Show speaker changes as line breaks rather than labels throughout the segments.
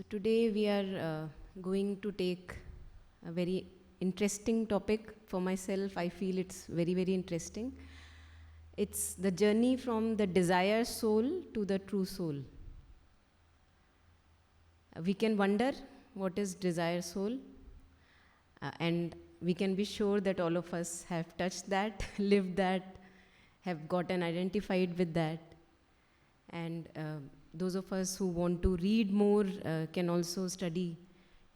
So today we are going to take a very interesting topic for myself. I feel it's very, very interesting. It's the journey from the desire soul to the true soul. We can wonder what is desire soul, and we can be sure that all of us have touched that, lived that, have gotten identified with that. And those of us who want to read more can also study.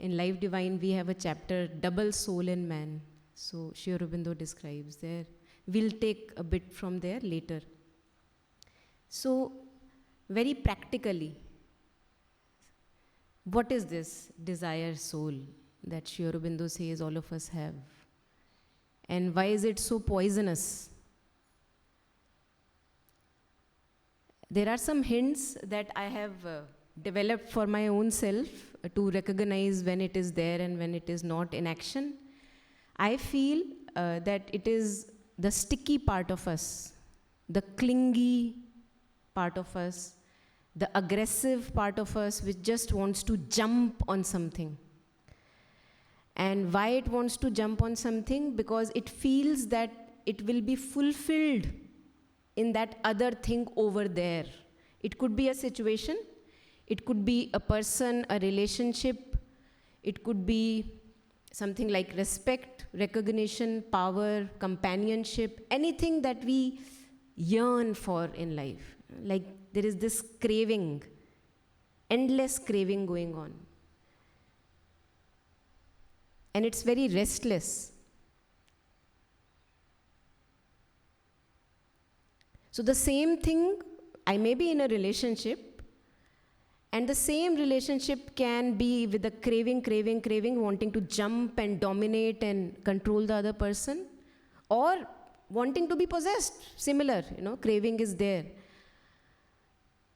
In Life Divine, we have a chapter, Double Soul in Man. So Sri Aurobindo describes there. We'll take a bit from there later. So, very practically, what is this desire soul that Sri Aurobindo says all of us have? And why is it so poisonous? There are some hints that I have developed for my own self to recognize when it is there and when it is not in action. I feel that it is the sticky part of us, the clingy part of us, the aggressive part of us which just wants to jump on something. And why it wants to jump on something? Because it feels that it will be fulfilled in that other thing over there. It could be a situation, it could be a person, a relationship, it could be something like respect, recognition, power, companionship, anything that we yearn for in life. Like there is this craving, endless craving going on. And it's very restless. So the same thing, I may be in a relationship, and the same relationship can be with a craving, wanting to jump and dominate and control the other person, or wanting to be possessed, similar, craving is there.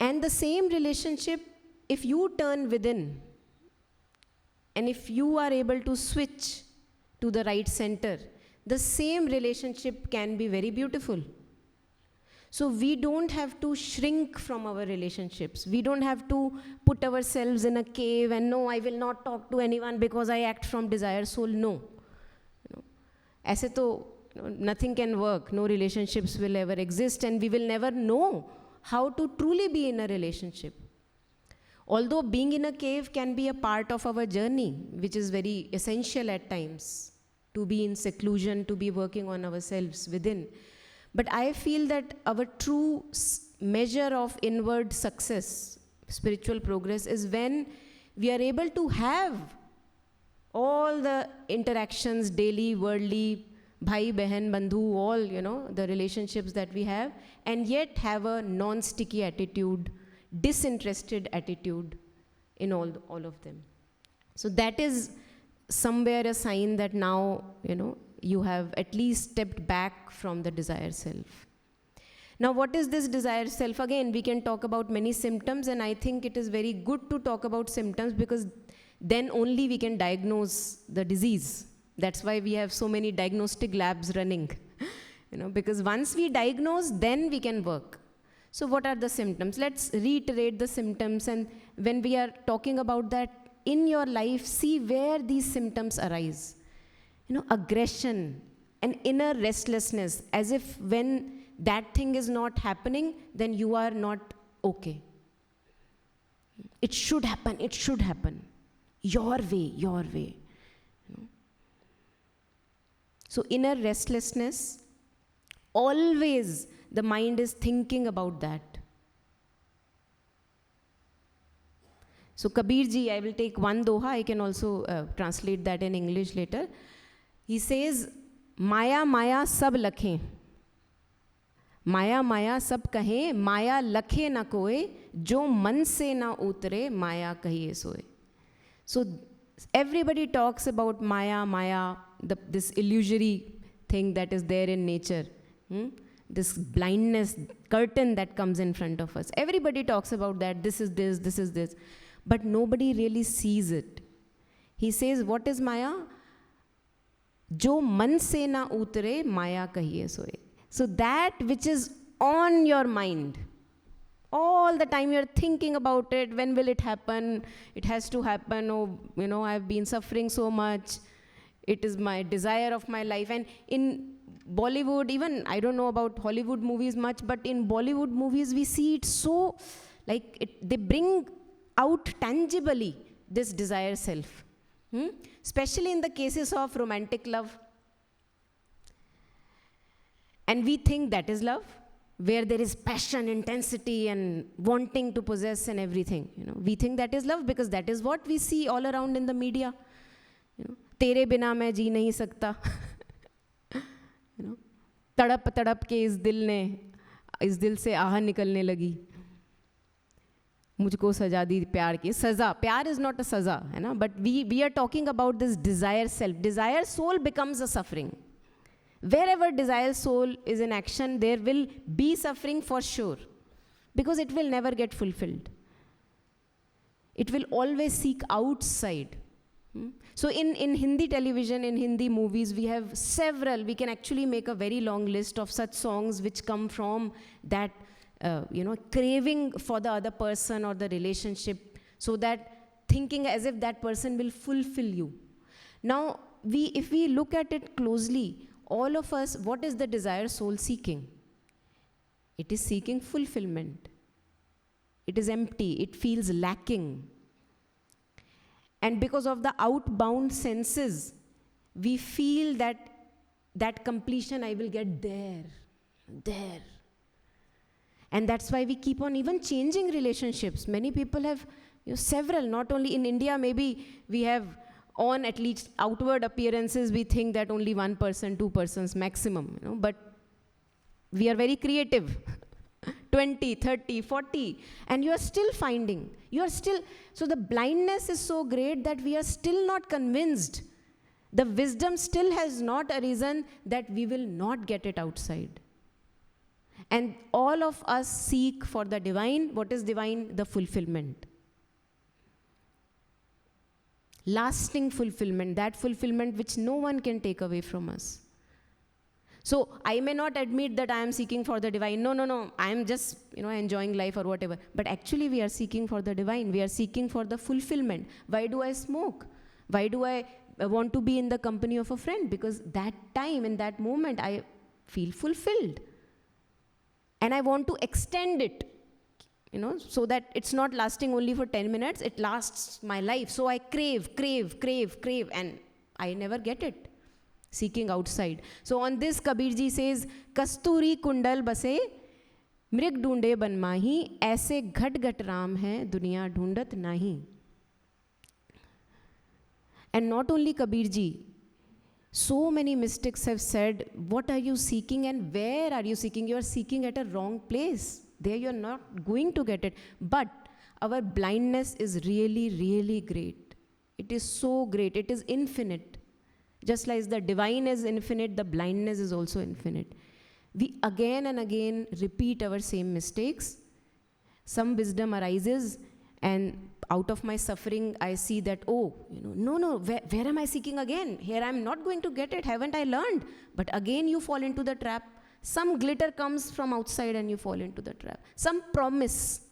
And the same relationship, if you turn within, and if you are able to switch to the right center, the same relationship can be very beautiful. So we don't have to shrink from our relationships. We don't have to put ourselves in a cave and no, I will not talk to anyone because I act from desire soul. No. Aise to, nothing can work. No relationships will ever exist and we will never know how to truly be in a relationship. Although being in a cave can be a part of our journey, which is very essential at times, to be in seclusion, to be working on ourselves within. But I feel that our true measure of inward success, spiritual progress, is when we are able to have all the interactions, daily, worldly, bhai, behan, bandhu, all, the relationships that we have, and yet have a non-sticky attitude, disinterested attitude in all of them. So that is somewhere a sign that now, you have at least stepped back from the desire self. Now, what is this desire self? Again, we can talk about many symptoms, and I think it is very good to talk about symptoms because then only we can diagnose the disease. That's why we have so many diagnostic labs running, because once we diagnose, then we can work. So what are the symptoms? Let's reiterate the symptoms, and when we are talking about that in your life, see where these symptoms arise. Aggression, an inner restlessness, as if when that thing is not happening, then you are not okay. It should happen, your way. So inner restlessness, always the mind is thinking about that. So Kabir ji, I will take one doha, I can also translate that in English later. He says, Maya Maya sab lakhe, Maya Maya sab kahe, Maya lakhe na koe, jo man se na utre, Maya kahiye soe. So everybody talks about Maya, this illusory thing that is there in nature. This blindness curtain that comes in front of us. Everybody talks about that, this is this. But nobody really sees it. He says, what is Maya? Jo man se na utre, Maya kahiye soe. So that which is on your mind, All the time you're thinking about it. When will it happen? It has to happen. Oh, I've been suffering so much. It is my desire of my life. And in Bollywood, even I don't know about Hollywood movies much, but in Bollywood movies we see it so, they bring out tangibly this desire self. Especially in the cases of romantic love. And we think that is love, where there is passion, intensity, and wanting to possess and everything. We think that is love because that is what we see all around in the media. तेरे बिना मैं जी नहीं सकता. तड़प तड़प के इस दिल से आह निकलने लगी. मुझको सजा दी प्यार की. सजा, प्यार is not a saza, है ना? But we are talking about this desire self. Desire soul becomes a suffering. Wherever desire soul is in action, there will be suffering for sure, because it will never get fulfilled. It will always seek outside. So in Hindi television, in Hindi movies, we have several, we can actually make a very long list of such songs which come from that, craving for the other person or the relationship, so that thinking as if that person will fulfill you. Now, if we look at it closely, all of us, what is the desire soul seeking? It is seeking fulfillment. It is empty. It feels lacking. And because of the outbound senses, we feel that completion I will get there. And that's why we keep on even changing relationships. Many people have several, not only in India, maybe we have on at least outward appearances, we think that only one person, two persons maximum, but we are very creative. 20, 30, 40, and you are still finding. So the blindness is so great that we are still not convinced. The wisdom still has not arisen that we will not get it outside. And all of us seek for the divine. What is divine? The fulfillment. Lasting fulfillment, that fulfillment which no one can take away from us. So I may not admit that I am seeking for the divine. No, I am just enjoying life or whatever. But actually we are seeking for the divine. We are seeking for the fulfillment. Why do I smoke? Why do I want to be in the company of a friend? Because that time, in that moment, I feel fulfilled. And I want to extend it. So that it's not lasting only for 10 minutes, it lasts my life. So I crave, and I never get it. Seeking outside. So on this, Kabirji says, Kasturi kundal base, mrig ढूंढे बनमाही, ऐसे घट घट राम है, दुनिया ढूंढत नहीं. And not only Kabirji, so many mystics have said, what are you seeking and where are you seeking? You are seeking at a wrong place. There you're not going to get it. But our blindness is really, really great. It is so great. It is infinite. Just like the divine is infinite, the blindness is also infinite. We again and again repeat our same mistakes. Some wisdom arises, and out of my suffering, I see that, where am I seeking again? Here I'm not going to get it. Haven't I learned? But again you fall into the trap. Some glitter comes from outside and you fall into the trap. Some promise.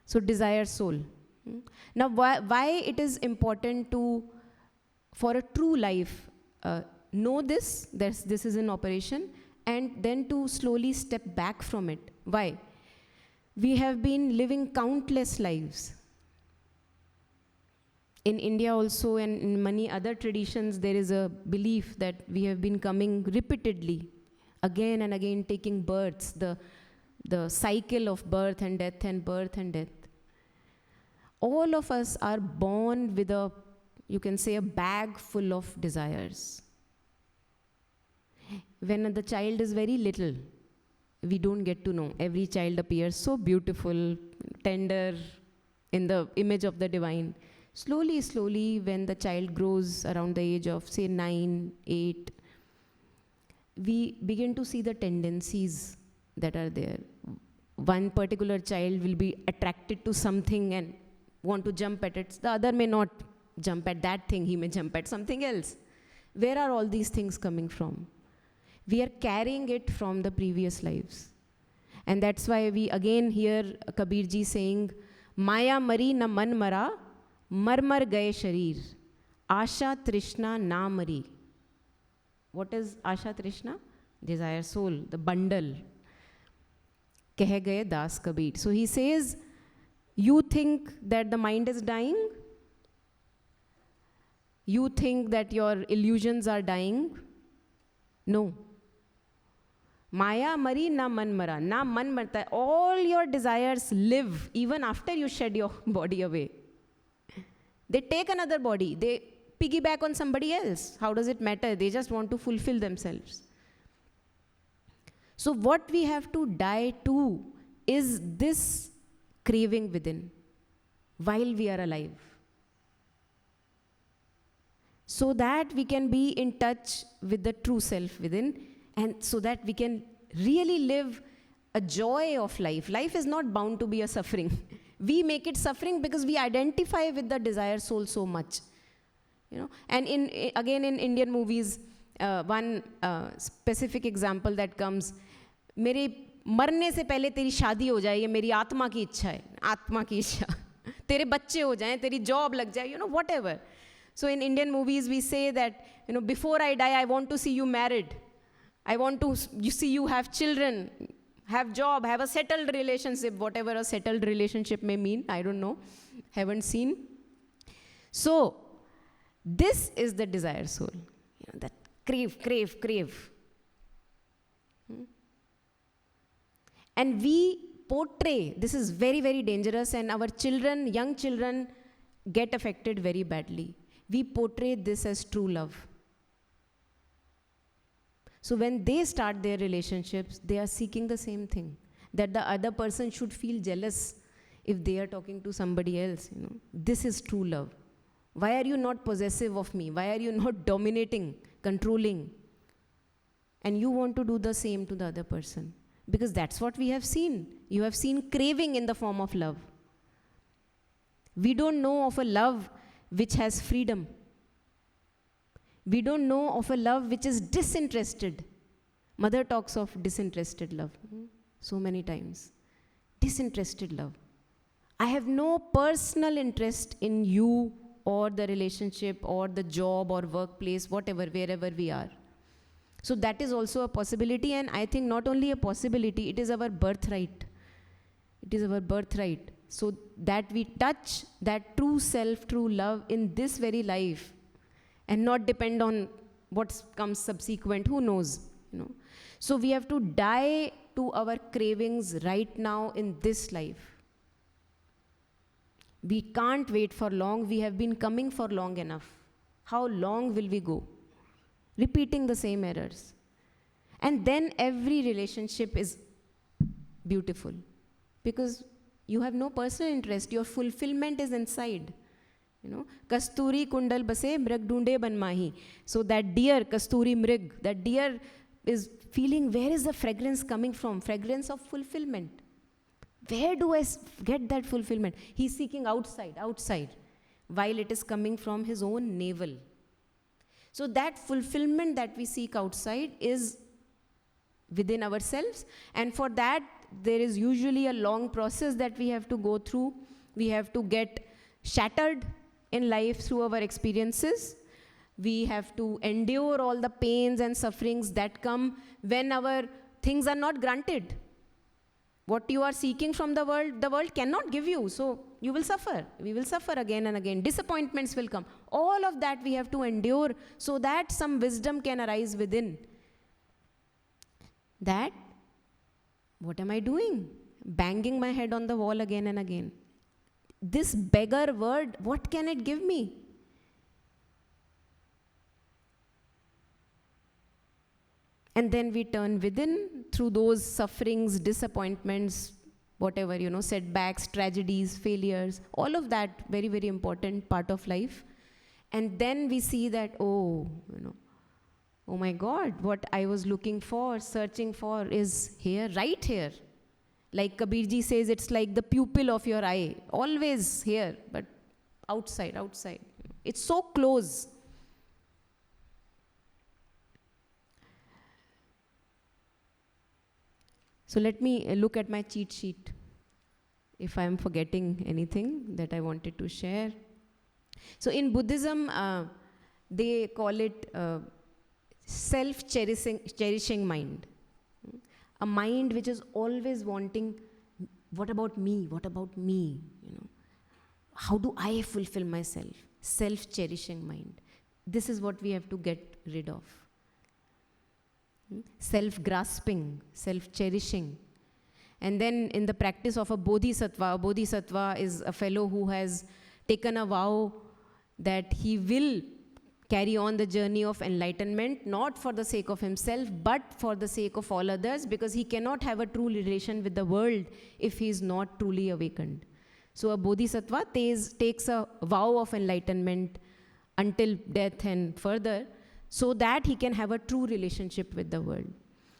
So desire soul. Now why it is important for a true life, know this is in operation, and then to slowly step back from it. Why? We have been living countless lives. In India also, and in many other traditions, there is a belief that we have been coming repeatedly, again and again, taking births, the cycle of birth and death and birth and death. All of us are born with a bag full of desires. When the child is very little, we don't get to know. Every child appears so beautiful, tender, in the image of the divine. Slowly, when the child grows around the age of, say, 9, 8, we begin to see the tendencies that are there. One particular child will be attracted to something and want to jump at it. The other may not jump at that thing. He may jump at something else. Where are all these things coming from? We are carrying it from the previous lives. And that's why we again hear Kabir ji saying, Maya mari na man mara, mar mar gaye sharir, Asha Trishna na mari. What is Asha Trishna? Desire, soul, the bundle. Keh gaye Das Kabir. So he says, you think that the mind is dying? You think that your illusions are dying? No. Maya mari na man mara. Na man marta. All your desires live even after you shed your body away. They take another body. They piggyback on somebody else. How does it matter? They just want to fulfill themselves. So what we have to die to is this craving within while we are alive. So that we can be in touch with the true self within, and so that we can really live a joy of life. Life is not bound to be a suffering. We make it suffering because we identify with the desire soul so much. You know, and again in Indian movies, one specific example that comes, मेरे मरने से पहले तेरी शादी हो जाए, ये मेरी आत्मा की इच्छा है, आत्मा की इच्छा. तेरे बच्चे हो जाएं, तेरी जॉब लग जाए, you know, whatever. So in Indian movies we say that, you know, before I die I want to see you married. I want to see you have children, have job, have a settled relationship, whatever a settled relationship may mean, I don't know, haven't seen. So this is the desire soul, you know, that crave. And we portray, this is very, very dangerous, and our children, young children get affected very badly. We portray this as true love. So when they start their relationships, they are seeking the same thing, that the other person should feel jealous if they are talking to somebody else. You know, this is true love. Why are you not possessive of me? Why are you not dominating, controlling? And you want to do the same to the other person. Because that's what we have seen. You have seen craving in the form of love. We don't know of a love which has freedom. We don't know of a love which is disinterested. Mother talks of disinterested love so many times. Disinterested love. I have no personal interest in you or the relationship or the job or workplace, whatever, wherever we are. So that is also a possibility, and I think not only a possibility, it is our birthright. It is our birthright. So that we touch that true self, true love in this very life, and not depend on what comes subsequent, who knows, you know. So we have to die to our cravings right now in this life. We can't wait for long. We have been coming for long enough. How long will we go? Repeating the same errors. And then every relationship is beautiful because you have no personal interest. Your fulfillment is inside. You know, Kasturi kundal base mrag dunde ban mahi. So that deer, Kasturi mrig, that deer is feeling, where is the fragrance coming from? Fragrance of fulfillment. Where do I get that fulfillment? He's seeking outside, while it is coming from his own navel. So that fulfillment that we seek outside is within ourselves, and for that there is usually a long process that we have to go through. We have to get shattered in life through our experiences. We have to endure all the pains and sufferings that come when our things are not granted. What you are seeking from the world cannot give you, so you will suffer. We will suffer again and again. Disappointments will come. All of that we have to endure so that some wisdom can arise within. That, what am I doing? Banging my head on the wall again and again. This beggar word, what can it give me? And then we turn within through those sufferings, disappointments, whatever, you know, setbacks, tragedies, failures, all of that, very, very important part of life. And then we see that, oh, you know, oh my God, what I was looking for, searching for is here, right here. Like Kabirji says, it's like the pupil of your eye, always here, but outside. It's so close. So let me look at my cheat sheet if I am forgetting anything that I wanted to share. So in Buddhism, they call it self-cherishing mind. A mind which is always wanting, what about me? What about me? How do I fulfill myself? Self-cherishing mind. This is what we have to get rid of. Self-grasping, self-cherishing. And then in the practice of a bodhisattva is a fellow who has taken a vow that he will carry on the journey of enlightenment, not for the sake of himself, but for the sake of all others, because he cannot have a true relation with the world if he is not truly awakened. So a bodhisattva takes a vow of enlightenment until death and further, so that he can have a true relationship with the world.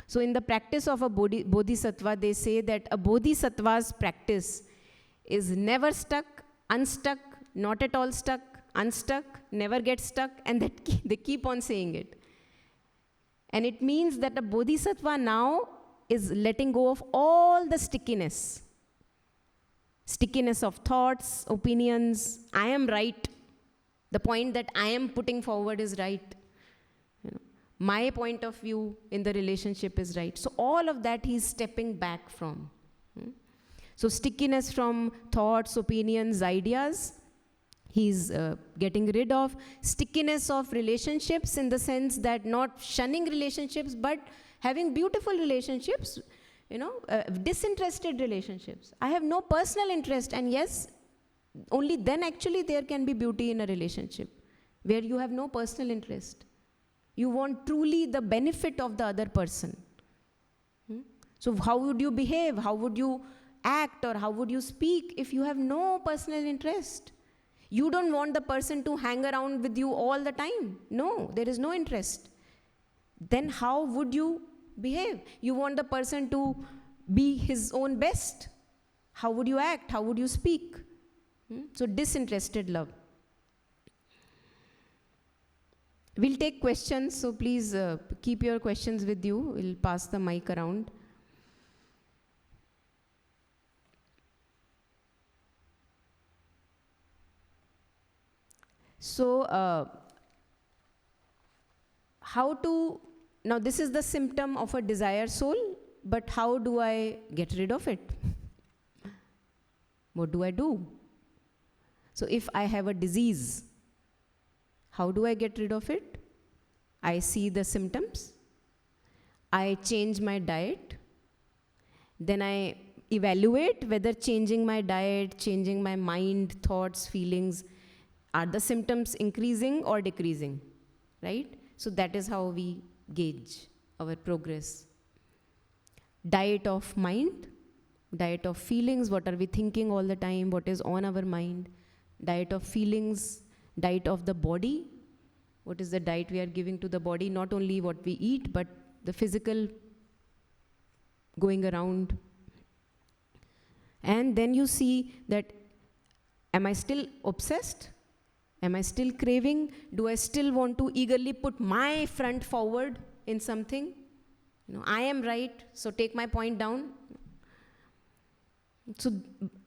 So in the practice of a bodhisattva, they say that a bodhisattva's practice is never stuck, unstuck, not at all stuck, unstuck, never get stuck, and they keep on saying it. And it means that a bodhisattva now is letting go of all the stickiness. Stickiness of thoughts, opinions, I am right. The point that I am putting forward is right. My point of view in the relationship is right. So all of that he's stepping back from. So stickiness from thoughts, opinions, ideas, he's getting rid of. Stickiness of relationships in the sense that not shunning relationships, but having beautiful relationships, disinterested relationships. I have no personal interest, and yes, only then actually there can be beauty in a relationship where you have no personal interest. You want truly the benefit of the other person. So how would you behave? How would you act, or how would you speak if you have no personal interest? You don't want the person to hang around with you all the time. No, there is no interest. Then how would you behave? You want the person to be his own best. How would you act? How would you speak? So disinterested love. We'll take questions, so please keep your questions with you. We'll pass the mic around. So, now this is the symptom of a desire soul, but how do I get rid of it? What do I do? So if I have a disease, how do I get rid of it? I see the symptoms. I change my diet. Then I evaluate whether changing my diet, changing my mind, thoughts, feelings, are the symptoms increasing or decreasing, right? So that is how we gauge our progress. Diet of mind, diet of feelings, what are we thinking all the time, what is on our mind, diet of feelings, diet of the body, what is the diet we are giving to the body, not only what we eat, but the physical going around. And then you see that, am I still obsessed? Am I still craving? Do I still want to eagerly put my front forward in something? I am right, so take my point down. So,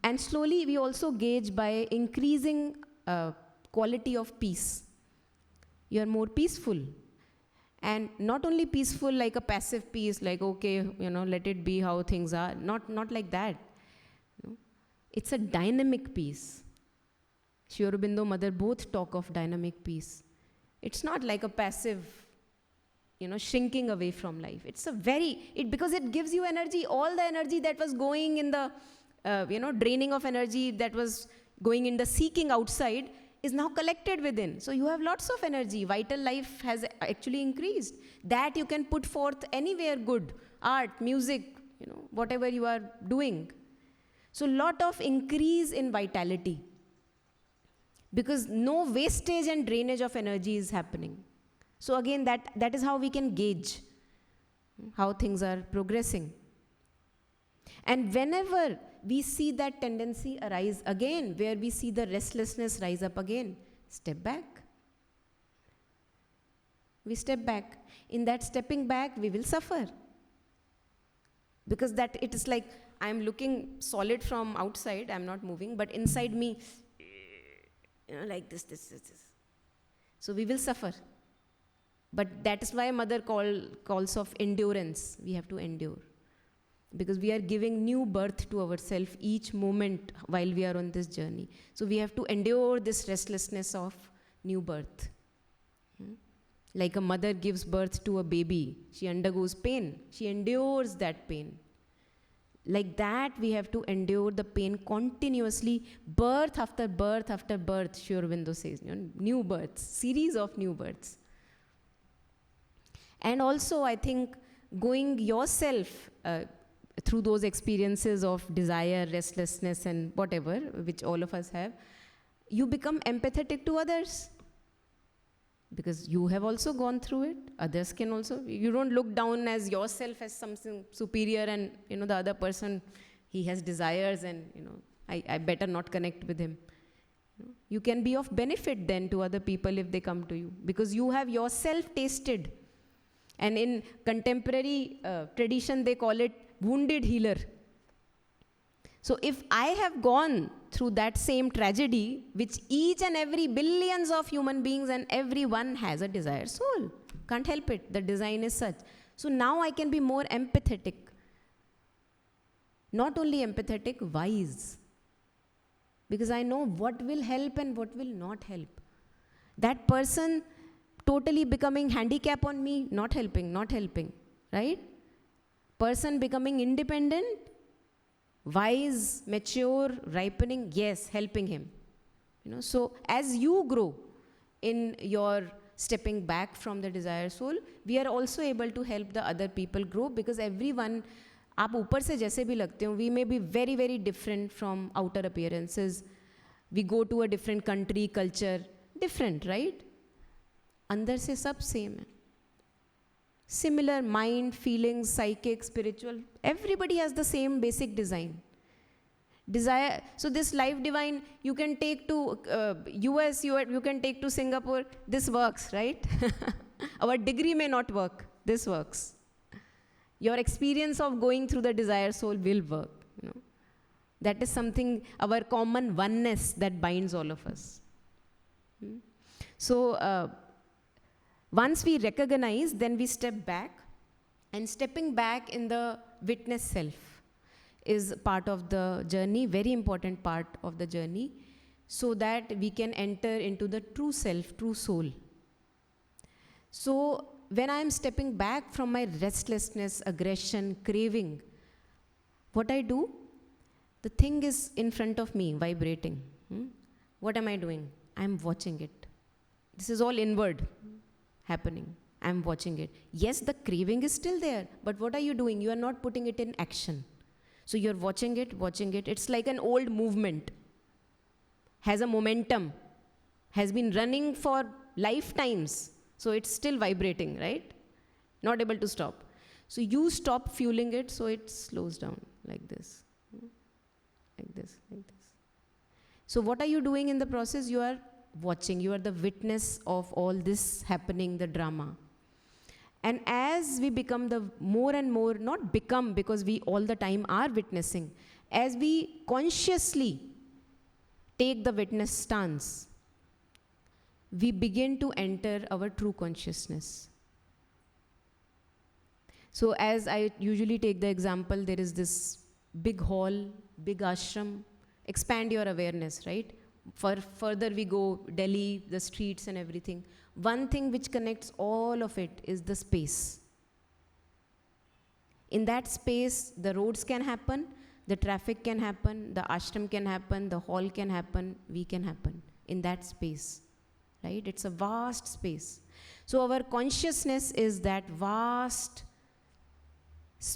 and slowly we also gauge by increasing quality of peace. You are more peaceful. And not only peaceful like a passive peace, like, okay, let it be how things are. Not like that. It's a dynamic peace. Sri Aurobindo Mother both talk of dynamic peace. It's not like a passive, shrinking away from life. It's because it gives you energy. All the energy that was going in the, draining of energy that was going in the seeking outside is now collected within. So you have lots of energy. Vital life has actually increased. That you can put forth anywhere good. Art, music, whatever you are doing. So lot of increase in vitality. Because no wastage and drainage of energy is happening. So again, that is how we can gauge how things are progressing. And whenever we see that tendency arise again, where we see the restlessness rise up again, step back. We step back. In that stepping back, we will suffer. Because that it is like I'm looking solid from outside, I'm not moving, but inside me, like this. So we will suffer. But that is why mother calls of endurance. We have to endure. Because we are giving new birth to ourselves each moment while we are on this journey. So we have to endure this restlessness of new birth. Like a mother gives birth to a baby, she undergoes pain, she endures that pain. Like that, we have to endure the pain continuously, birth after birth after birth, Sri Aurobindo says, new births, series of new births. And also, I think, going yourself through those experiences of desire, restlessness, and whatever, which all of us have, you become empathetic to others. Because you have also gone through it, others can also. You don't look down as yourself as something superior and, the other person, he has desires and, I better not connect with him. You can be of benefit then to other people if they come to you. Because you have yourself tasted. And in contemporary tradition, they call it wounded healer. So if I have gone through that same tragedy, which each and every billions of human beings and everyone has a desired soul. Can't help it. The design is such. So now I can be more empathetic. Not only empathetic, wise. Because I know what will help and what will not help. That person totally becoming handicap on me, not helping, right? Person becoming independent, wise, mature, ripening, yes, helping him. So as you grow in your stepping back from the desired soul, we are also able to help the other people grow, because everyone, आप ऊपर से जैसे भी लगते हो, we may be very, very different from outer appearances. We go to a different country, culture, different, right? अंदर से सब same है. Similar mind, feelings, psychic, spiritual, everybody has the same basic design. Desire. So this life divine, you can take to US, you can take to Singapore. This works, right? Our degree may not work. This works. Your experience of going through the desire soul will work. That is something, our common oneness that binds all of us. So once we recognize, then we step back, and stepping back in the witness self is part of the journey, very important part of the journey, so that we can enter into the true self, true soul. So when I am stepping back from my restlessness, aggression, craving, what I do, the thing is in front of me, vibrating. What am I doing? I am watching it. This is all inward happening. I am watching it. Yes, the craving is still there, but what are you doing? You are not putting it in action. So you're watching it. It's like an old movement. Has a momentum. Has been running for lifetimes. So it's still vibrating, right? Not able to stop. So you stop fueling it, so it slows down like this. Like this. So what are you doing in the process? You are watching. You are the witness of all this happening, the drama. And as we become the more and more, not become, because we all the time are witnessing, as we consciously take the witness stance, we begin to enter our true consciousness. So as I usually take the example, there is this big hall, big ashram, expand your awareness, right? Further we go, Delhi, the streets and everything. One thing which connects all of it is the space. In that space, the roads can happen, the traffic can happen, the ashram can happen, the hall can happen, we can happen in that space, right? It's a vast space. So our consciousness is that vast,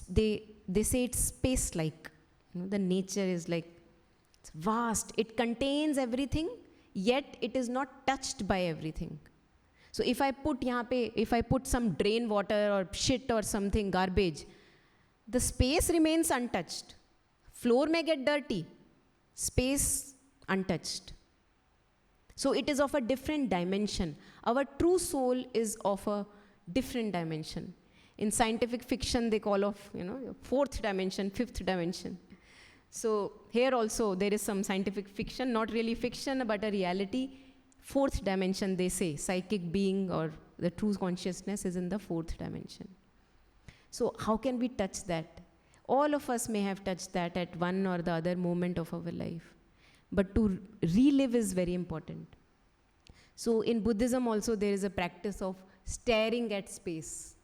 they say it's space-like. The nature is like, it's vast. It contains everything, yet it is not touched by everything. So if I put some drain water or shit or something, garbage, the space remains untouched. Floor may get dirty, space untouched. So it is of a different dimension. Our true soul is of a different dimension. in scientific fiction they call of, fourth dimension, fifth dimension. So here also there is some scientific fiction, not really fiction, but a reality. Fourth dimension, they say, psychic being or the true consciousness is in the fourth dimension. So how can we touch that? All of us may have touched that at one or the other moment of our life. But to relive is very important. So in Buddhism also there is a practice of staring at space.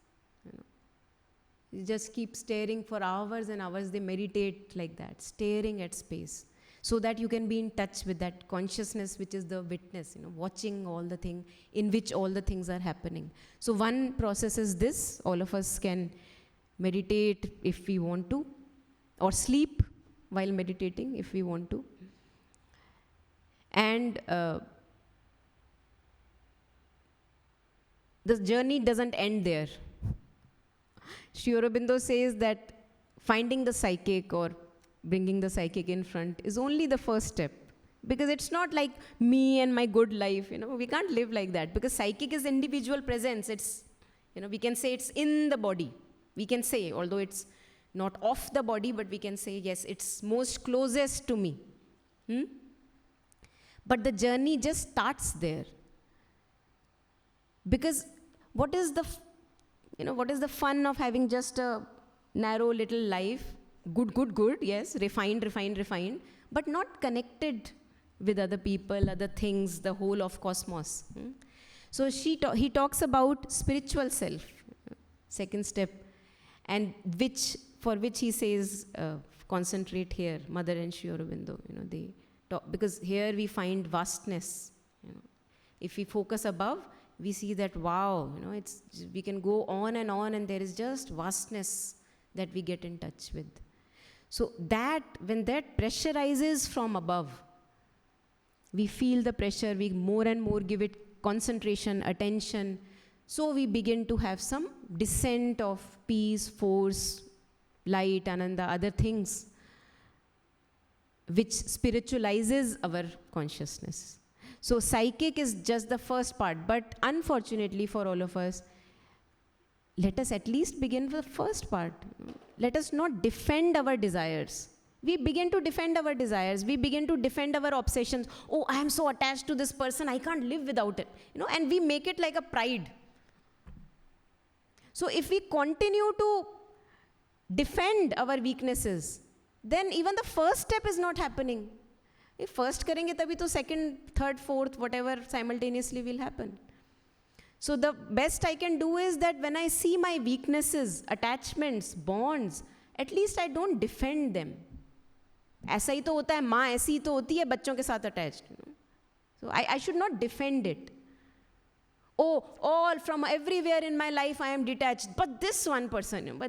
You just keep staring for hours and hours. They meditate like that, staring at space, so that you can be in touch with that consciousness which is the witness, watching all the things, in which all the things are happening. So one process is this. All of us can meditate if we want to, or sleep while meditating if we want to. And the journey doesn't end there. Sri Aurobindo says that finding the psychic or bringing the psychic in front is only the first step. Because it's not like me and my good life, we can't live like that. Because psychic is individual presence. It's, we can say it's in the body. We can say, although it's not off the body, but we can say, yes, it's most closest to me. But the journey just starts there. Because what is the fun of having just a narrow little life? Good, yes, refined, but not connected with other people, other things, the whole of cosmos. So he talks about spiritual self, second step, and for which he says, concentrate here, Mother and Sri Aurobindo, they talk, because here we find vastness. If we focus above, we see that, wow, we can go on, and there is just vastness that we get in touch with. So that, when that pressurizes from above, we feel the pressure, we more and more give it concentration, attention. So we begin to have some descent of peace, force, light, ananda, other things, which spiritualizes our consciousness. So psychic is just the first part, but unfortunately for all of us, let us at least begin with the first part. Let us not defend our desires. We begin to defend our desires. We begin to defend our obsessions. Oh, I am so attached to this person, I can't live without it. And we make it like a pride. So if we continue to defend our weaknesses, then even the first step is not happening. If first karenge tabhi to second, third, fourth, whatever simultaneously will happen. So the best I can do is that when I see my weaknesses, attachments, bonds, at least I don't defend them. ऐसा ही तो होता है, माँ ऐसी ही तो होती है बच्चों के साथ attached. So I should not defend it. Oh, all from everywhere in my life I am detached, but this one person.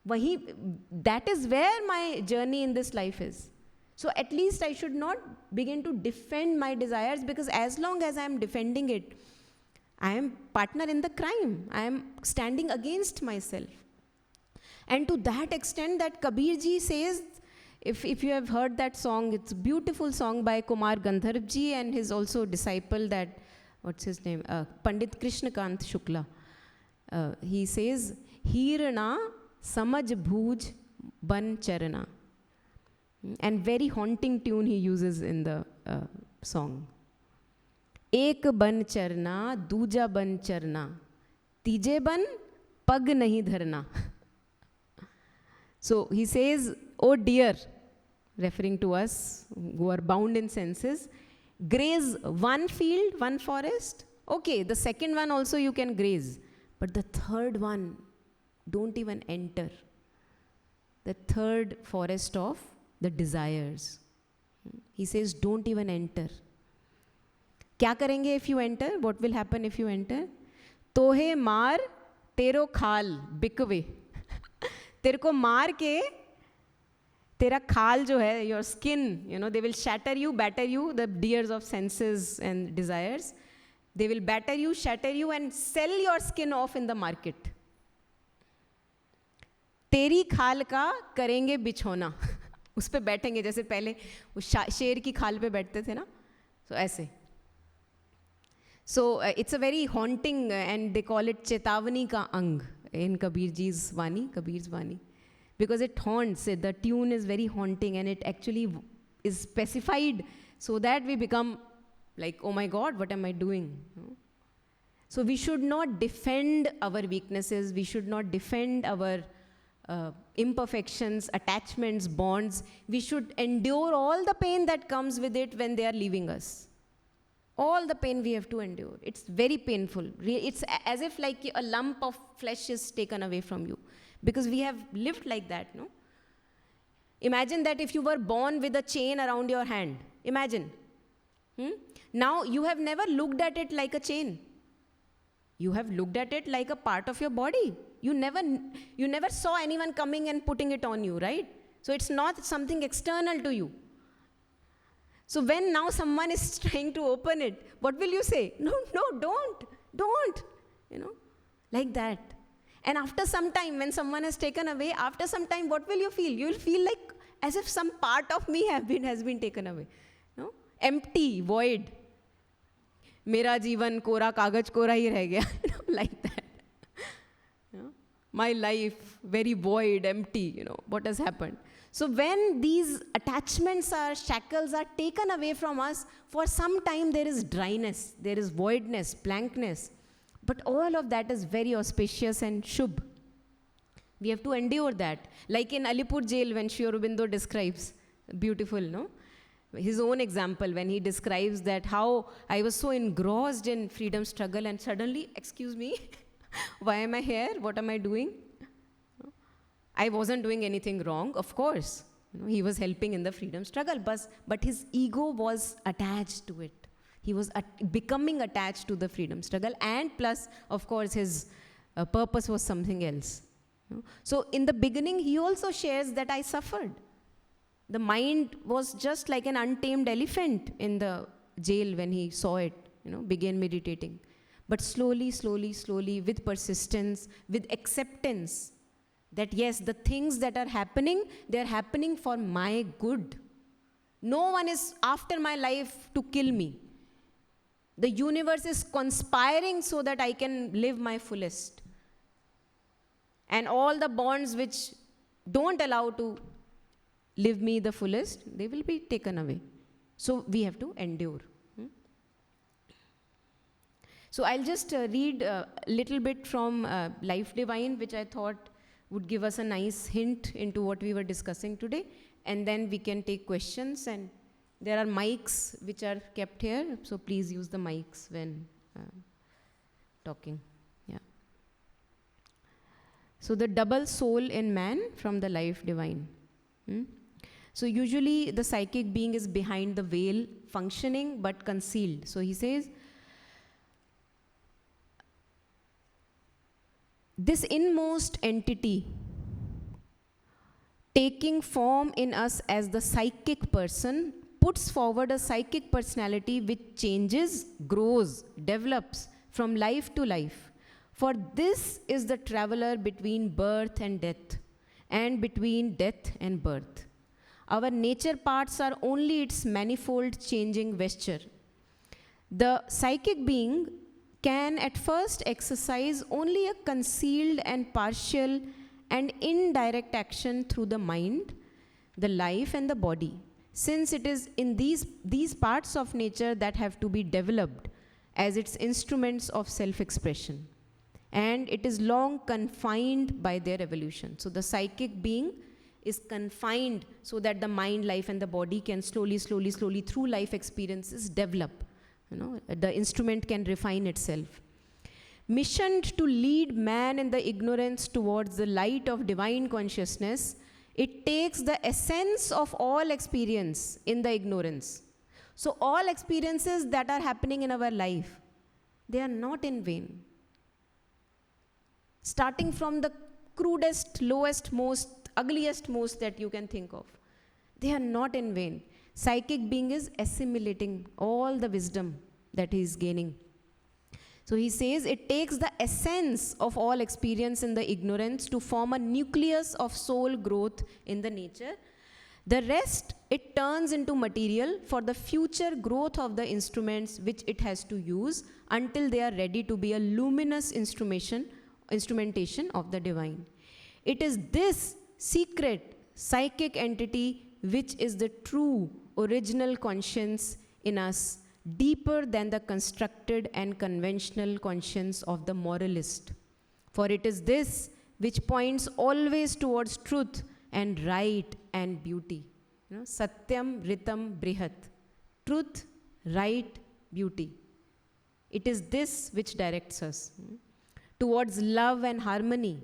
That is where my journey in this life is. So at least I should not begin to defend my desires, because as long as I am defending it, I am partner in the crime. I am standing against myself. And to that extent that Kabir ji says, if you have heard that song, it's a beautiful song by Kumar Gandharv ji and his also disciple, that, what's his name, Pandit Krishnakant Shukla. He says, Hirana samaj bhuj ban charana. And very haunting tune he uses in the song. Ek ban charna, duja ban charna, tije ban pag nahi dharna. So he says, oh dear, referring to us who are bound in senses, graze one field, one forest. Okay, the second one also you can graze. But the third one, don't even enter. The third forest of the desires. He says, don't even enter. क्या करेंगे if you enter? What will happen if you enter? तोहे मार तेरो खाल बिकवे. तेरे को मार के तेरा खाल जो है, your skin, they will shatter you, batter you, the deers of senses and desires. They will batter you, shatter you, and sell your skin off in the market. तेरी खाल का करेंगे बिछोना. उस पे बैठेंगे जैसे पहले वो शेर की खाल पे बैठते थे ना, तो ऐसे. So it's a very haunting, and they call it Chetavani ka Ang in Kabir's Vani, because it haunts. The tune is very haunting, and it actually is specified so that we become like, oh my God, what am I doing? So we should not defend our weaknesses. We should not defend our imperfections, attachments, bonds. We should endure all the pain that comes with it when they are leaving us. All the pain we have to endure. It's very painful. It's as if like a lump of flesh is taken away from you, because we have lived like that, no? Imagine that if you were born with a chain around your hand. Imagine. Now you have never looked at it like a chain. You have looked at it like a part of your body. You never saw anyone coming and putting it on you, right? So it's not something external to you. So when now someone is trying to open it, what will you say? No, don't, like that. And after some time, when someone has taken away, after some time, what will you feel? You will feel like as if some part of me has been taken away. No? Empty, void. Mera जीवन कोरा कागज कोरा ही रह गया, like that. My life very void, empty. What has happened? So when these attachments shackles are taken away from us, for some time there is dryness, there is voidness, blankness. But all of that is very auspicious and shubh. We have to endure that. Like in Alipur jail, when Sri Aurobindo describes, beautiful, no? His own example, when he describes that how I was so engrossed in freedom struggle and suddenly, excuse me, why am I here? What am I doing? I wasn't doing anything wrong, of course. He was helping in the freedom struggle, but his ego was attached to it. He was becoming attached to the freedom struggle, and plus, of course, his purpose was something else. So in the beginning, he also shares that I suffered. The mind was just like an untamed elephant in the jail when he saw it, began meditating. But slowly, with persistence, with acceptance, that yes, the things that are happening, they are happening for my good. No one is after my life to kill me. The universe is conspiring so that I can live my fullest. And all the bonds which don't allow to live me the fullest, they will be taken away. So we have to endure. So I'll just read a little bit from Life Divine, which I thought would give us a nice hint into what we were discussing today, and then we can take questions. And there are mics which are kept here, so please use the mics when talking. Yeah. So the double soul in man from the Life Divine. So usually the psychic being is behind the veil, functioning but concealed. So he says, this inmost entity taking form in us as the psychic person puts forward a psychic personality which changes, grows, develops from life to life. For this is the traveler between birth and death, and between death and birth. Our nature parts are only its manifold changing vesture. The psychic being can at first exercise only a concealed and partial and indirect action through the mind, the life and the body, since it is in these parts of nature that have to be developed as its instruments of self-expression. And it is long confined by their evolution. So the psychic being is confined so that the mind, life and the body can slowly through life experiences develop. The instrument can refine itself. Missioned to lead man in the ignorance towards the light of divine consciousness, it takes the essence of all experience in the ignorance. So all experiences that are happening in our life, they are not in vain. Starting from the crudest, lowest, most, ugliest most that you can think of, they are not in vain. Psychic being is assimilating all the wisdom that he is gaining. So he says it takes the essence of all experience in the ignorance to form a nucleus of soul growth in the nature. The rest, it turns into material for the future growth of the instruments which it has to use until they are ready to be a luminous instrumentation of the divine. It is this secret psychic entity which is the true original conscience in us, deeper than the constructed and conventional conscience of the moralist. For it is this which points always towards truth and right and beauty. Satyam, Ritam, Brihat. Truth, right, beauty. It is this which directs us towards love and harmony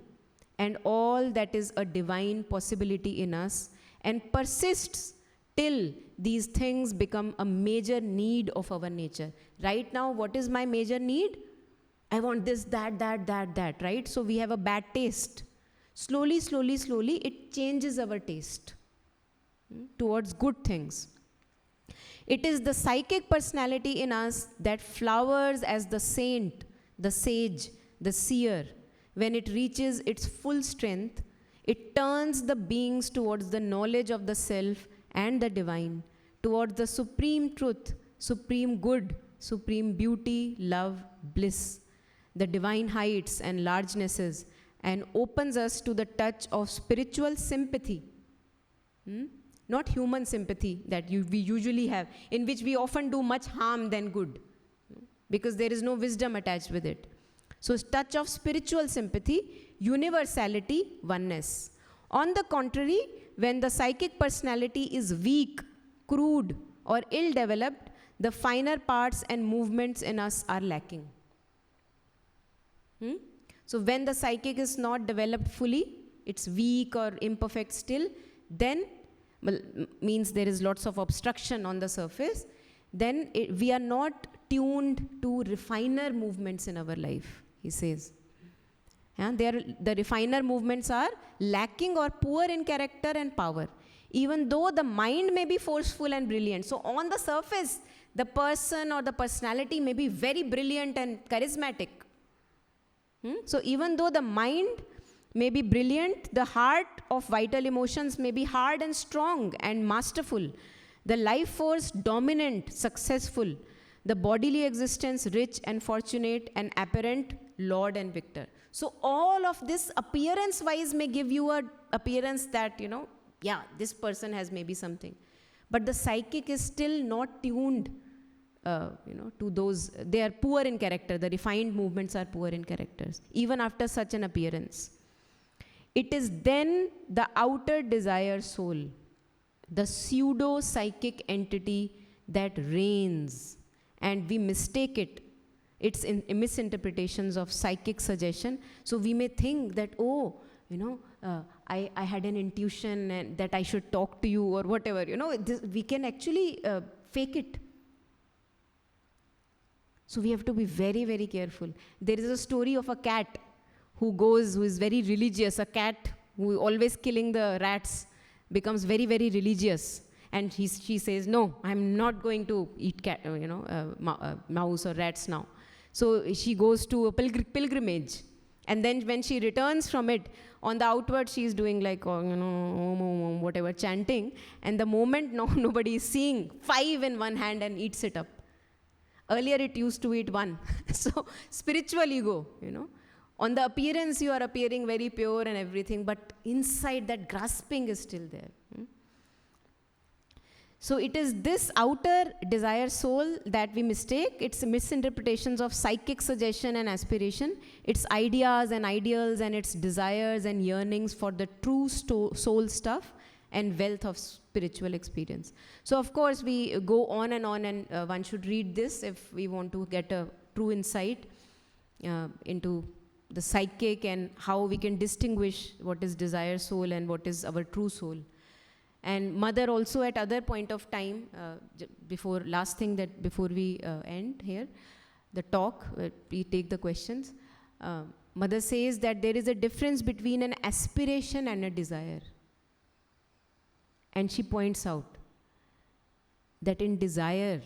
and all that is a divine possibility in us, and persists till these things become a major need of our nature. Right now, what is my major need? I want this, that, right? So we have a bad taste. Slowly, it changes our taste towards good things. It is the psychic personality in us that flowers as the saint, the sage, the seer. When it reaches its full strength, it turns the beings towards the knowledge of the self and the divine, towards the supreme truth, supreme good, supreme beauty, love, bliss, the divine heights and largenesses, and opens us to the touch of spiritual sympathy. Not human sympathy that we usually have, in which we often do much harm than good, because there is no wisdom attached with it. So, touch of spiritual sympathy, universality, oneness. On the contrary, when the psychic personality is weak, crude, or ill-developed, the finer parts and movements in us are lacking. So, when the psychic is not developed fully, it's weak or imperfect still, then means there is lots of obstruction on the surface, then we are not tuned to refiner movements in our life, he says. The refiner movements are lacking or poor in character and power, even though the mind may be forceful and brilliant. So on the surface, the person or the personality may be very brilliant and charismatic. So even though the mind may be brilliant, the heart of vital emotions may be hard and strong and masterful, the life force dominant, successful, the bodily existence rich and fortunate and apparent, lord and victor. So all of this appearance wise may give you an appearance that, this person has maybe something. But the psychic is still not tuned to those, they are poor in character, the refined movements are poor in characters, even after such an appearance. It is then the outer desire soul, the pseudo-psychic entity that reigns, and we mistake it. It's in misinterpretations of psychic suggestion. So we may think that, I had an intuition and that I should talk to you or whatever. We can actually fake it. So we have to be very, very careful. There is a story of a cat who is very religious. A cat who always killing the rats becomes very, very religious. And she says, no, I'm not going to eat mouse or rats now. So she goes to a pilgrimage. And then when she returns from it, on the outward she is doing like, whatever, chanting. And the moment nobody is seeing, 5 in one hand and eats it up. Earlier it used to eat 1. So spiritual ego, On the appearance you are appearing very pure and everything, but inside that grasping is still there. So it is this outer desire soul that we mistake. It's misinterpretations of psychic suggestion and aspiration. Its ideas and ideals and its desires and yearnings for the true soul stuff and wealth of spiritual experience. So of course we go on and one should read this if we want to get a true insight into the psychic and how we can distinguish what is desire soul and what is our true soul. And mother also at other point of time, before we end here, the talk, we take the questions. Mother says that there is a difference between an aspiration and a desire. And she points out that in desire,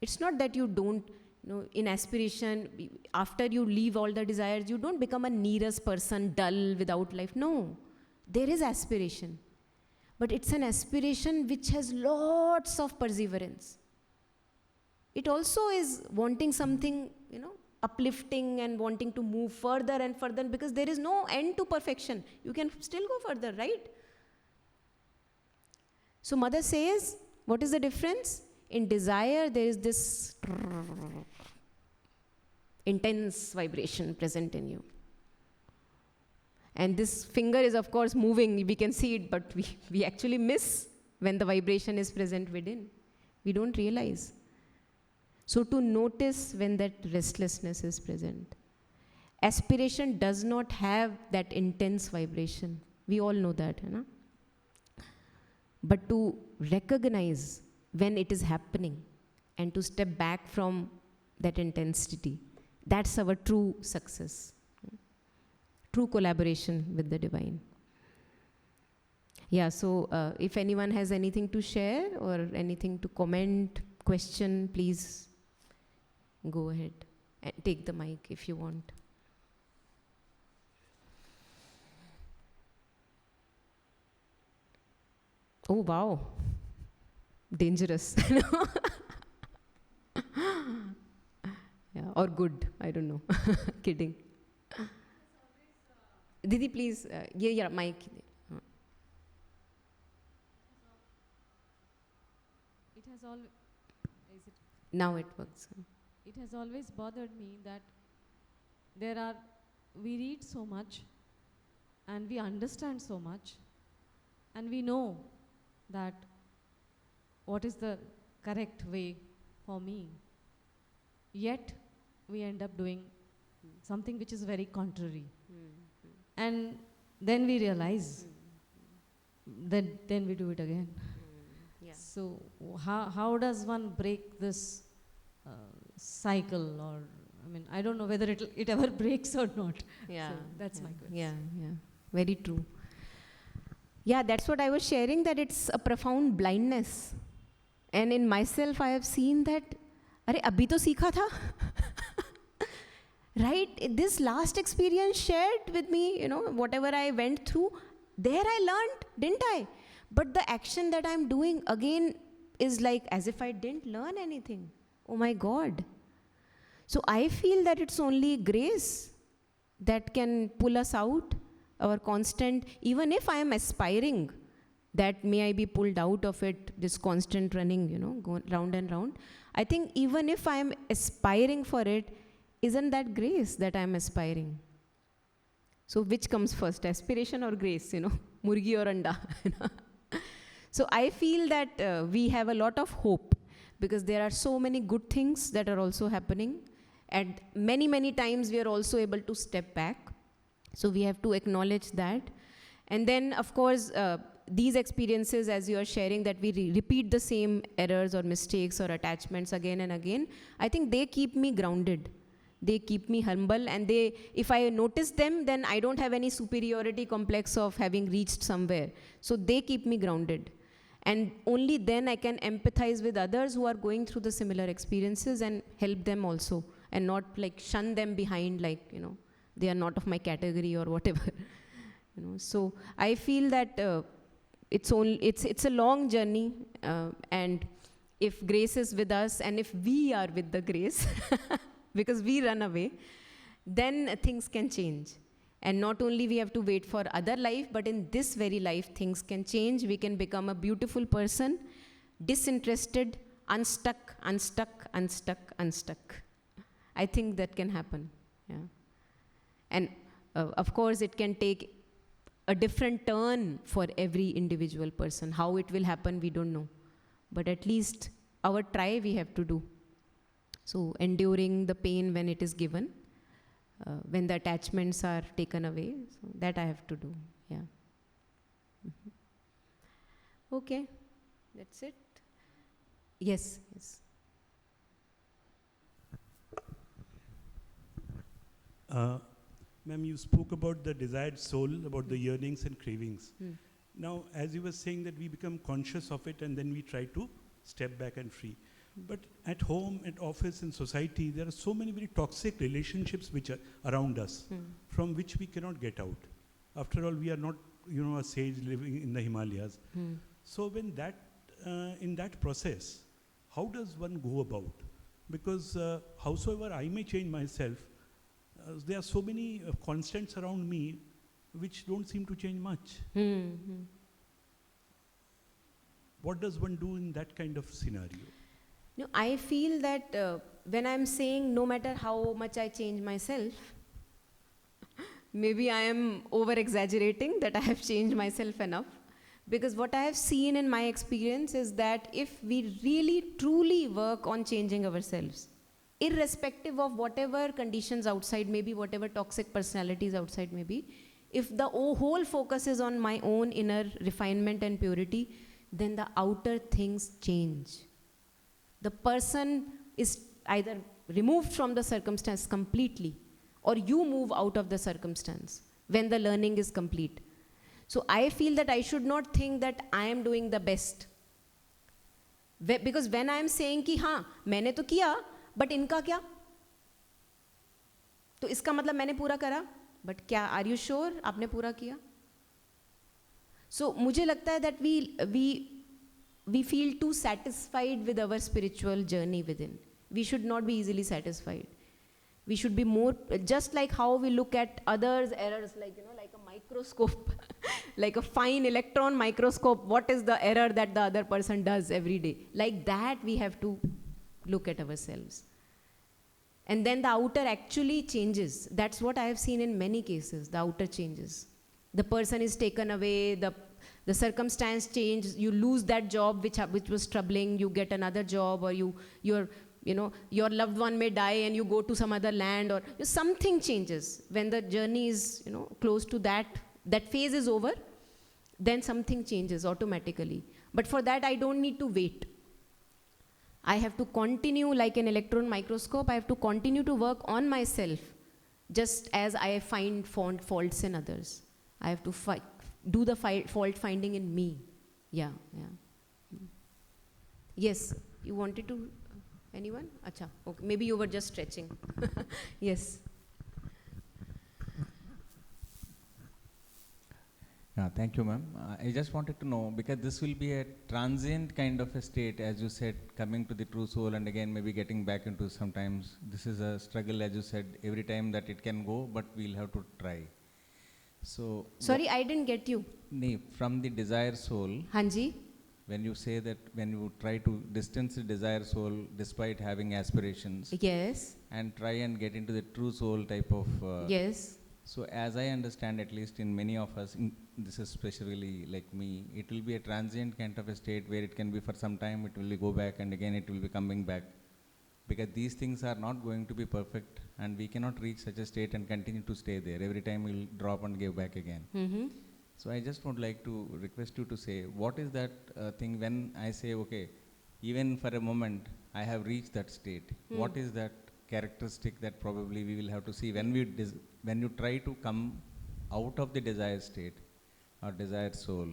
it's not that you don't, in aspiration, after you leave all the desires, you don't become a nearest person, dull, without life. No, there is aspiration. but it's an aspiration which has lots of perseverance. It also is wanting something, uplifting and wanting to move further and further, because there is no end to perfection. You can still go further, right? So Mother says, what is the difference? In desire, there is this intense vibration present in you. And this finger is, of course, moving. We can see it, but we actually miss when the vibration is present within. We don't realize. So to notice when that restlessness is present. Aspiration does not have that intense vibration. We all know that. But to recognize when it is happening and to step back from that intensity, that's our true success. True collaboration with the divine. Yeah, so if anyone has anything to share or anything to comment, question, please go ahead and take the mic if you want. Oh, wow. Dangerous. Yeah, or good, I don't know. Kidding. Didi, please, yeah, mic.
It has always,
Now it works.
it has always bothered me that we read so much and we understand so much and we know that what is the correct way for me. Yet we end up doing something which is very contrary. And then we realize that then we do it again.
Yeah.
So how does one break this cycle? Or I don't know whether it ever breaks or not.
Yeah.
So that's my question.
Yeah. Very true. Yeah, that's what I was sharing, that it's a profound blindness. And in myself, I have seen that, अरे अभी तो सीखा था. Right? This last experience shared with me, whatever I went through, there I learned, didn't I? But the action that I'm doing again is like as if I didn't learn anything. Oh my God. So I feel that it's only grace that can pull us out, our constant, even if I am aspiring, that may I be pulled out of it, this constant running, going round and round. I think even if I am aspiring for it, isn't that grace that I am aspiring? So which comes first, aspiration or grace, murgi or anda? So I feel that we have a lot of hope, because there are so many good things that are also happening, and many, many times we are also able to step back. So we have to acknowledge that. And then, of course, these experiences, as you are sharing, that we repeat the same errors or mistakes or attachments again and again, I think they keep me grounded. They keep me humble, and if I notice them, then I don't have any superiority complex of having reached somewhere. So they keep me grounded. And only then I can empathize with others who are going through the similar experiences and help them also, and not like shun them behind, like, they are not of my category or whatever. So I feel that it's a long journey, and if grace is with us, and if we are with the grace, because we run away, then things can change. And not only we have to wait for other life, but in this very life, things can change. We can become a beautiful person, disinterested, unstuck. I think that can happen. Yeah. And of course, it can take a different turn for every individual person. How it will happen, we don't know. But at least our try we have to do. So enduring the pain when it is given, when the attachments are taken away, so that I have to do. Yeah. Okay, that's it. Yes.
Ma'am, you spoke about the desired soul, about the yearnings and cravings. Now, as you were saying that we become conscious of it and then we try to step back and free. But at home, at office, in society, there are so many very toxic relationships which are around us, from which we cannot get out. After all, we are not a sage living in the Himalayas. So when that, in that process, how does one go about? Because howsoever I may change myself, there are so many constants around me which don't seem to change much. What does one do in that kind of scenario?
No, I feel that when I'm saying no matter how much I change myself, maybe I am over exaggerating that I have changed myself enough. Because what I have seen in my experience is that if we really truly work on changing ourselves, irrespective of whatever conditions outside may be, whatever toxic personalities outside may be, if the whole focus is on my own inner refinement and purity, then the outer things change. The person is either removed from the circumstance completely, or you move out of the circumstance when the learning is complete. So I feel that I should not think that I am doing the best. Because when I am saying कि हाँ मैंने तो किया, but इनका क्या? तो इसका मतलब मैंने पूरा करा, but क्या? Are you sure आपने पूरा किया? So मुझे लगता है that we feel too satisfied with our spiritual journey within. We should not be easily satisfied. We should be more, just like how we look at others' errors, like like a microscope, like a fine electron microscope. What is the error that the other person does every day? Like that, we have to look at ourselves. And then the outer actually changes. That's what I have seen in many cases. The outer changes. The person is taken away. The circumstance changes. You lose that job which was troubling. You get another job, or your loved one may die and you go to some other land, or something changes. When the journey is close to that phase is over, then something changes automatically. But for that I don't need to wait. I have to continue like an electron microscope. I have to continue to work on myself, just as I find faults in others. I have to do the fault finding in me. Yeah. Yes, you wanted to. Anyone? Acha. Okay. Maybe you were just stretching. Yes.
Yeah, thank you, ma'am. I just wanted to know, because this will be a transient kind of a state, as you said, coming to the true soul and again maybe getting back into sometimes. This is a struggle, as you said, every time that it can go, but we'll have to try. So.
Sorry, I didn't get you.
From the desire soul.
Hanji.
When you say that when you try to distance the desire soul despite having aspirations.
Yes.
And try and get into the true soul type of.
Yes.
So as I understand, at least in many of us, this is especially like me, it will be a transient kind of a state where it can be for some time, it will go back, and again it will be coming back. Because these things are not going to be perfect, and we cannot reach such a state and continue to stay there. Every time we'll drop and give back again.
Mm-hmm.
So I just would like to request you to say, what is that thing when I say, okay, even for a moment, I have reached that state. What is that characteristic that probably we will have to see when you try to come out of the desired state or desired soul?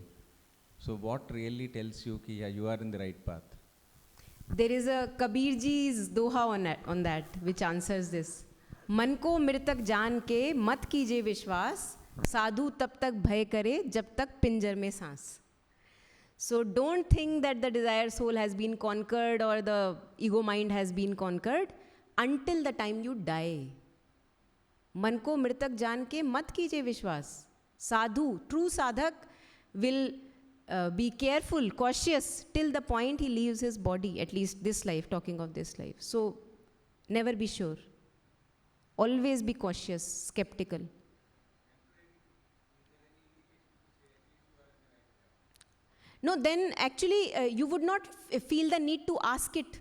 So what really tells you that you are in the right path?
There is a Kabir ji's doha on that which answers this. मन को मृतक जान के मत कीजिए विश्वास, साधु तब तक भय करे जब तक पिंजर में सांस. So don't think that the desire soul has been conquered or the ego mind has been conquered until the time you die. मन को मृतक जान के मत कीजिए विश्वास. Sadhu, true sadhak will be careful, cautious till the point he leaves his body, at least this life, talking of this life. So never be sure. Always be cautious, skeptical. No, then actually you would not feel the need to ask it.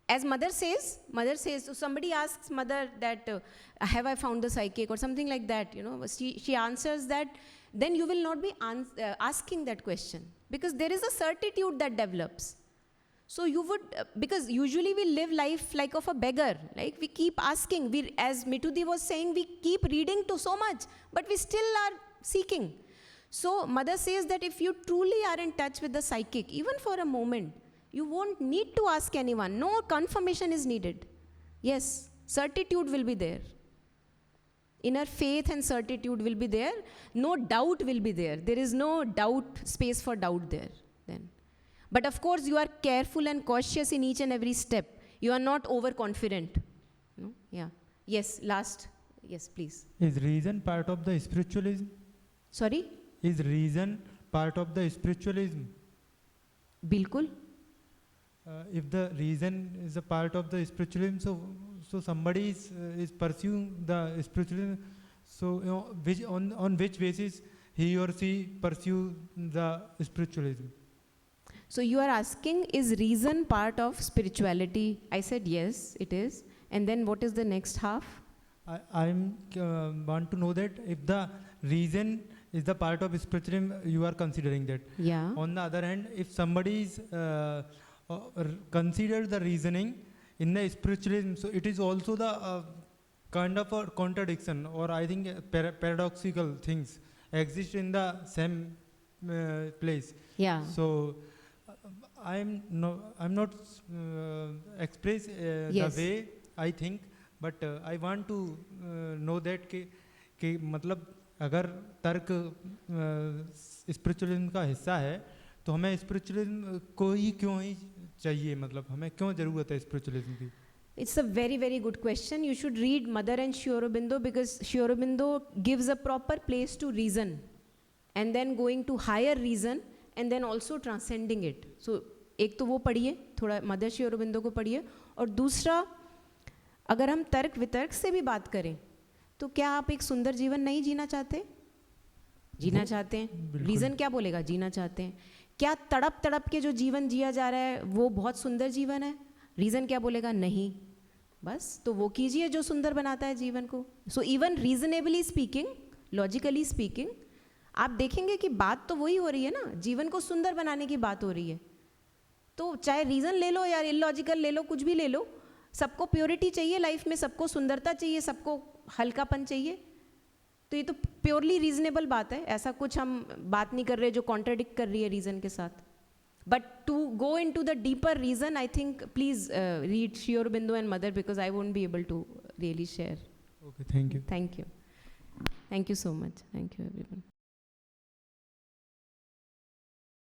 As mother says, so somebody asks mother that, have I found the psychic or something like that, she answers that, then you will not be asking that question, because there is a certitude that develops. So you would, because usually we live life like of a beggar, like we keep asking, as Mitudi was saying, we keep reading to so much, but we still are seeking. So mother says that if you truly are in touch with the psychic, even for a moment, you won't need to ask anyone. No confirmation is needed. Yes, certitude will be there. Inner faith and certitude will be there. No doubt will be there. There is no doubt, space for doubt there then. But of course, you are careful and cautious in each and every step. You are not overconfident. No? Yeah. Yes, last. Yes, please.
Is reason part of the spiritualism?
Sorry?
Is reason part of the spiritualism?
Bilkul.
If the reason is a part of the spiritualism, so somebody is pursuing the spiritualism. So on which basis he or she pursue the spiritualism?
So you are asking, is reason part of spirituality? I said yes, it is. And then what is the next half?
I want to know that if the reason is the part of spiritualism, you are considering that.
Yeah.
On the other hand, if somebody is consider the reasoning in the spiritualism, so it is also the kind of a contradiction, or I think paradoxical things exist in the same place.
Yeah.
So I'm not express
Yes.
the way I think, but I want to know that कि मतलब अगर तर्क spiritualism का हिस्सा है तो हमें spiritualism को ही क्यों ही चाहिए, मतलब हमें क्यों ज़रूरत है स्पिरिचुअलिज्म की?
It's a very, very good question. You should read Mother and Sri Aurobindo, because Sri Aurobindo gives a proper place to reason, and then going to higher reason, and then also transcending it. So एक तो वो पढ़िए, थोड़ा mother Shri Aurobindo को पढ़िए, और दूसरा अगर हम तर्क वितर्क से भी बात करें तो क्या आप एक सुंदर जीवन नहीं जीना चाहते? जीना चाहते हैं. रीज़न क्या बोलेगा? जीना चाहते हैं. क्या तड़प तड़प के जो जीवन जिया जा रहा है वो बहुत सुंदर जीवन है? रीज़न क्या बोलेगा? नहीं. बस तो वो कीजिए जो सुंदर बनाता है जीवन को. So even reasonably speaking, logically speaking, आप देखेंगे कि बात तो वही हो रही है ना, जीवन को सुंदर बनाने की बात हो रही है. तो चाहे रीज़न ले लो या इलॉजिकल ले लो, कुछ भी ले लो, सबको प्योरिटी चाहिए लाइफ में, सबको सुंदरता चाहिए, सबको हल्कापन चाहिए. तो ये तो प्योरली रीजनेबल बात है. ऐसा कुछ हम बात नहीं कर रहे जो कॉन्ट्राडिक्ट कर रही है रीज़न के साथ. But to go in to the deeper reason, I think please read Shri Aurobindo and mother, because I won't be able to really share.
Okay, thank you.
Thank you. Thank you so much. Thank you everyone.